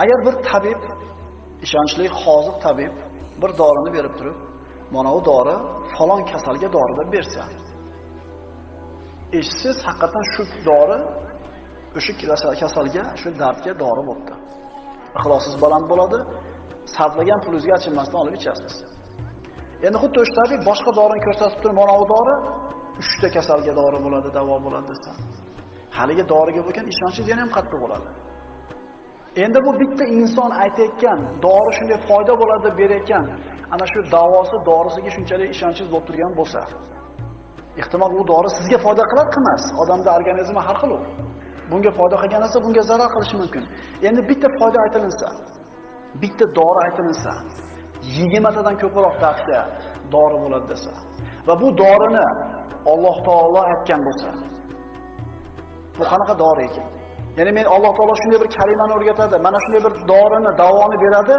Agar bir tabib, ishonchli hozir tabib bir dorini berib turib, mana bu dori falon kasalga dori deb bersa, siz haqiqatan shu dori o'sha kasalga, shu dardga dori bo'ldi. Ixlosingiz baland bo'ladi, sarflagan pulingizga achinmasdan olib ichasiz. Endi xuddi o'sha tabib boshqa dorini ko'rsatib turib, mana bu dori 3 ta kasalga dori bo'ladi, davo bo'ladi desa, haligi doriga bo'lgan ishonchingiz yana ham qattiq bo'ladi. Endi bu bitta inson aytayotgan, dori shunday foyda bo'ladi deb berayotgan, ana shu davosi, dorisiga shunchalik ishonchingiz bo'lib turgan bo'lsa, ehtimol u dori sizga foyda qilar qilmas. Odamning organizmi har xil. Bunga foyda qilgan narsa bunga zarar qilishi mumkin. Endi bitta foyda aytilinsa, bitta dori aytilinsa, 20 tadan ko'proq dardga dori bo'ladi desa va bu dorini Alloh taolo aytgan bo'lsa, bu qanaqa dori ekan? Ya'ni men Alloh taolo shunday bir kalimani o'rgatadi, mana shunday bir dorini, davoni beradi,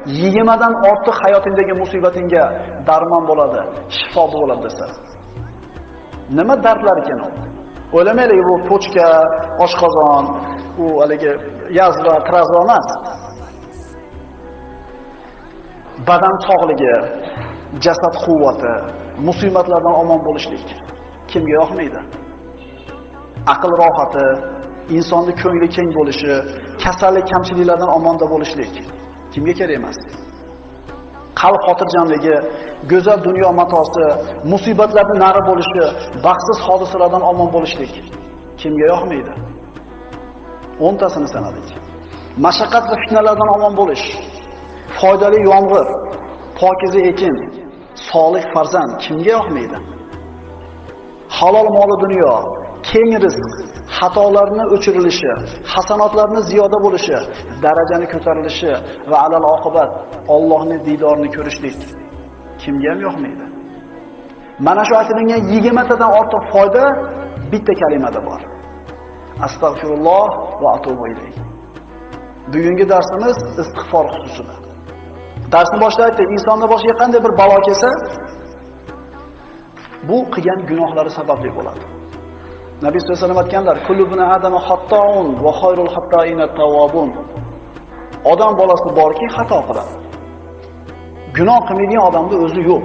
20 dan ortiq hayotingdagi musibatingga darmon bo'ladi, shifo bo'ladi desa. Nima dardlar ekan u? O'ylamaylik, bu pochka, oshqozon, u haligi yazva, trazva emas. Badan sog'ligi, jasad quvvati, musibatlardan omon bo'lishlik kimga yoqmaydi? Aql rohati, insonning ko'ngli keng bo'lishi, kasallik, kamchiliklardan omonda bo'lishlik kimga kerak emas? Qalb xotirjamligi, go'zal dunyo matosi, musibatlardan nari bo'lishi, baxtsiz hodisalardan omon bo'lishlik kimga yoqmaydi? 10 tasini sanadik. Mashaqqat va fitnalardan omon bo'lish, foydali yomg'ir, pokiza ekin, solih farzand kimga yoqmaydi? Halol moli dunyo, keng rizq, xatolarni o'chirilishi, hasanotlarni ziyoda bo'lishi, darajani ko'tarilishi va alal oqibat Allohning diydorini ko'rishlik kimga ham yoqmaydi? Mana shu aytilgan 20 tadan ortiq foyda bitta kalimada bor. Astagfirulloh va atubu ilayh. Bugungi darsimiz istig'for xususida. Darsni boshida aytdik, insonning boshiga qanday bir balo kelsa, bu qilgan gunohlari sababli bo'ladi. Nabiy sollallohu alayhi vasallam aytganlar, kullu bani adama xattoun va xoyrul xattoina tawwabun. Odam bolasi borki, xato qiladi. Gunoh qilmaydigan odamning o'zi yo'q.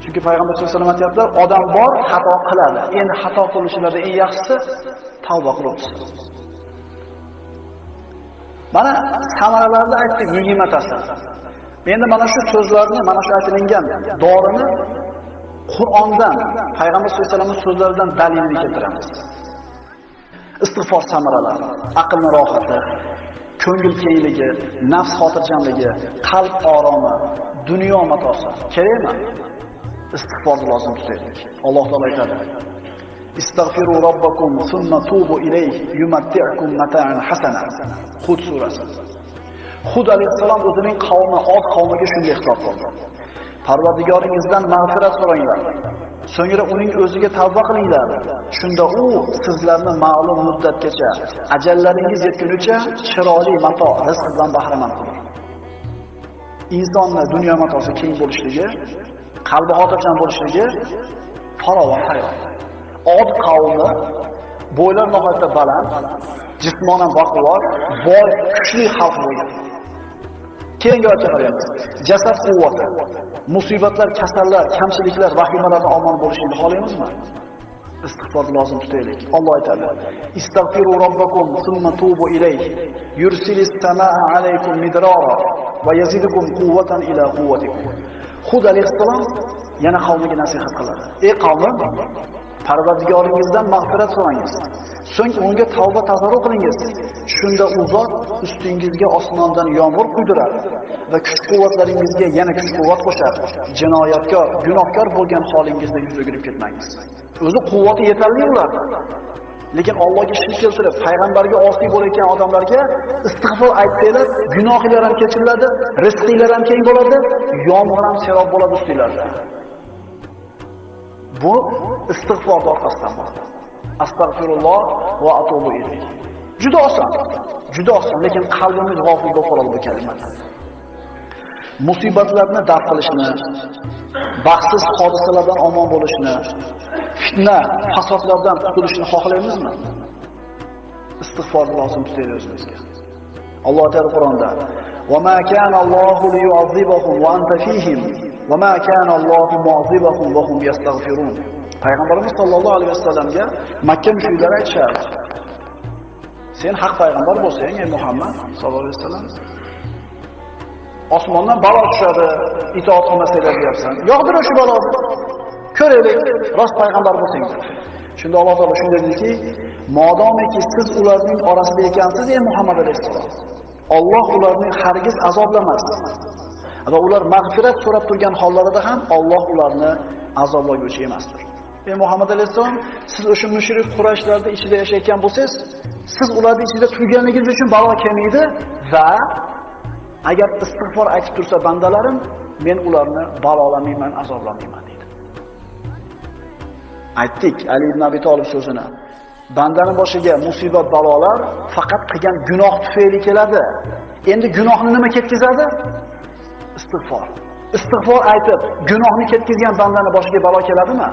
Chunki payg'ambar sollallohu alayhi vasallam aytadilar, odam bor, xato qiladi. Endi xato qiluvchilarning eng yaxshisi tavba qiluvchisi. Mana samaralarni aytdik 20 tasi. Endi mana shu so'zlarni, mana shu aytilgan dorini Qur'ondan, payg'ambar sollallohu alayhi vasallamning so'zlaridan dalilni keltiramiz. Istig'for samaralari, aqlning rohati, ko'ngil kengligi, nafs xotirjamligi, qalb oromi, dunyo matosi kerakmi? Istig'forni lozim tutaylik. Alloh taolo aytadi: "Istagfiru robbakum summa tubu ilayhi yumatti'ukum mata'an hasana." Hud surasi. Hud alayhissalom o'zining qavmi, Od qavmiga shunday xitob qildi: Parvardigoringizdan mag'firat so'ranglar. So'ngra uning o'ziga tavba qilinglar. Shunda u sizlarni ma'lum muddatgacha, ajallaringiz yetgunicha chiroyli mato, rizqdan bahramand qilar. Insonning dunyo matosi keng bo'lishligi, qalbi xotirjam bo'lishligi farovon hayot. Od qavmi bo'ylar nihoyatda baland, jismonan baquvvat, boy, kuchli xalq bo'lgan. Keyingi oyatga qaraymiz. Jasad quvvati, musibatlar, kasallar, kamchiliklar, vahimalardan omon bo'lishni xohlaymizmi? Istig'for lozim tutaylik. Alloh aytadi: "Istagfiru robbakum summa tubu ilayhi yursilis samaa alaykum midrara va yazidukum quwwatan ila quwwatikum." Hud alayhissalom yana qavmiga nasihat qiladi. Ey qavmim, Parvardigoringizdan mag'firat so'rangiz. So'ng unga tavba tazarru qilingiz. Shunda u zot ustingizga osmondan yomg'ir quydirar va kuch-quvvatlaringizga yana kuch-quvvat qo'shar. Jinoyatkor, gunohkor bo'lgan holingizda yuz o'girib ketmangiz. O'zi quvvati yetarli ular. Lekin Allohga shirk keltirib, payg'ambarga osiy bo'layotgan odamlarga istig'for aytsanglar, gunohinglar ham kechiriladi, rizqinglar ham keng bo'ladi, yomg'ir ham serob bo'ladi ustinglarda. Bu istig'for orqasidan bo'ladi. Astagfirulloh va atubu ilayh. Juda oson, lekin qalbimiz g'ofil bo'lib qoladi bu kalimadan. Musibatlarni daf qilishni, baxtsiz hodisalardan omon bo'lishni, fitna, fasodlardan qutulishni xohlaymizmi? Istig'for lozim tutaylik o'zimizga. Alloh taolo Qur'onda: "Va ma kana Allohu liyu'azzibahum va anta fihim va ma kana Allohu mu'azzibahum va hum yastaghfirun." Payg'ambarimiz sollallohu alayhi vasallamga Makka mushriklar aytishardi: "Sen haq payg'ambar bo'lsang, ey Muhammad sollallohu alayhi vasallam, osmondan balo tushadi, itoat qilmasanglar deyapsan. Yog'dir o'sha baloni. Ko'raylik, rost payg'ambar bo'lsang." Shunda Alloh taolo shunday dediki: "Modomiki siz ularning orasida ekansiz, ey Muhammad alayhisalom, Alloh ularni hargiz azoblamas. Va ular mag'firat so'rab turgan hollarida ham Alloh ularni azoblaguvchi emasdir." Ey Muhammad alayhisalom, siz o'sha mushrik Qurayshlarning ichida yashayotgan bo'lsangiz, siz ularning ichida turganligingiz uchun balo kelmaydi va agar istig'for aytib tursa bandalarim, men ularni balolamayman, azoblamayman deydi. Aytdik Ali ibn Abi Talib so'zini. Bandaning boshiga musibat balolar faqat qilgan gunoh tufayli keladi. Endi gunohni nima ketkazadi? Istig'for. Istig'for aytib, gunohni ketkazgan bandaning boshiga balo keladimi?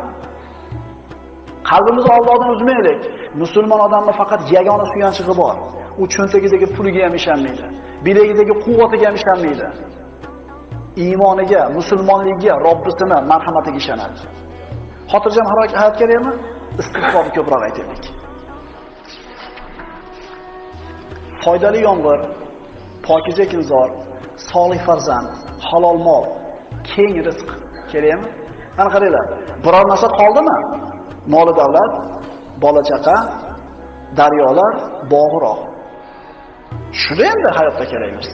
Qalbimizni Allohdan uzmaylik. Musulmon odamning faqat yagona suyanchig'i bor. U cho'ntagidagi puliga ham ishonmaydi. Bilagidagi quvvatiga ham ishonmaydi. Iymoniga, musulmonligiga, Robbisining marhamatiga ishonadi. Xotirjam hayot kerakmi? Istig'forni ko'proq aytaylik. Foydali yomg'ir, pokiza ekinzor, solih farzand, halol mol, keng rizq kerakmi? Mana qaranglar, biror narsa qoldimi? Mol davlat, bola chaqa, daryolar, bog'roq. Shunda endi hayotda kerakmiz.